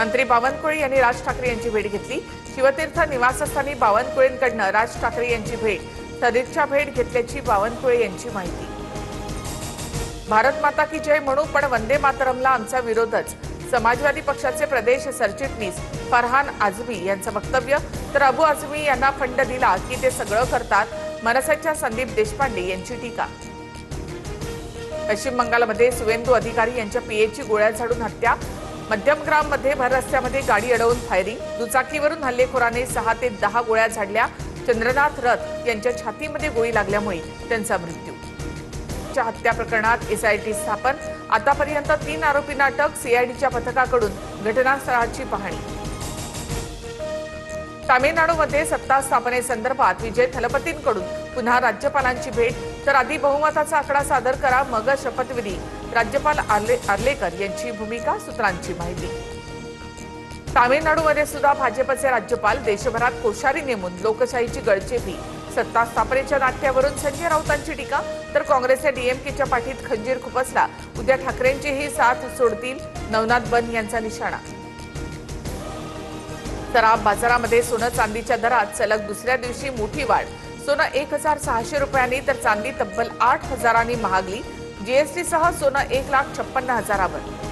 मंत्री बावनकुळे यांनी राज ठाकरे यांची भेट घेतली। शिवतीर्थ निवासस्थानी बावनकुळेंकडून राज ठाकरे यांची भेट, सदिच्छा भेट घेतल्याची बावनकुळे यांची माहिती। भारत माता की जय म्हणू, पण वंदे मातरमला आमचा विरोधच, समाजवादी पक्षाचे प्रदेश सरचिटणीस फरहान आझमी यांचं वक्तव्य। तर अबू आझमी यांना फंड दिला की ते सगळं करतात, मनसेच्या संदीप देशपांडे यांची टीका। पश्चिम बंगालमध्ये सुवेंदू अधिकारी यांच्या पीएची गोळ्या झाडून हत्या। मध्यमग्राममध्ये भर रस्त्यामध्ये गाडी अडवून फायरिंग, दुचाकीवरून हल्लेखोराने 6 ते 10 गोळ्या झाडल्या। चंद्रनाथ रथ यांच्या छातीमध्ये गोळी लागल्यामुळे त्यांचा मृत्यू। हत्या प्रकरणात एसआयटी स्थापन, आतापर्यंत 3 आरोपींना अटक। सीआयडीच्या पथकाकडून घटनास्थळाची पाहणी। तामिळनाडूमध्ये सत्ता स्थापनेसंदर्भात विजय थलपतींकडून पुन्हा राज्यपालांची भेट। तर आधी बहुमताचा आकडा सादर करा, मग शपथविधी। राज्यपाल आर्लेकर यांची भूमिका, सूत्रांची माहिती। तामिळनाडूमध्ये सुद्धा भाजपचे राज्यपाल, देशभरात कोश्यारी नेमून लोकशाहीची गळचेपी। सत्ता स्थापनेच्या नाट्यावरून संजय राऊतांची टीका। तर काँग्रेसच्या डीएमकेच्या पाठीत खंजीर खुपसला, उद्या ठाकरेंचीही साथ सोडतील, नवनाथ बन यांचा निशाणा। सराफ बाजारामध्ये सोनं चांदीच्या दरात सलग दुसऱ्या दिवशी मोठी वाढ। सोनं 1600 रुपयांनी तर चांदी तब्बल 8000 महागली। जीएसटीसह सोनं 1,56,000वर।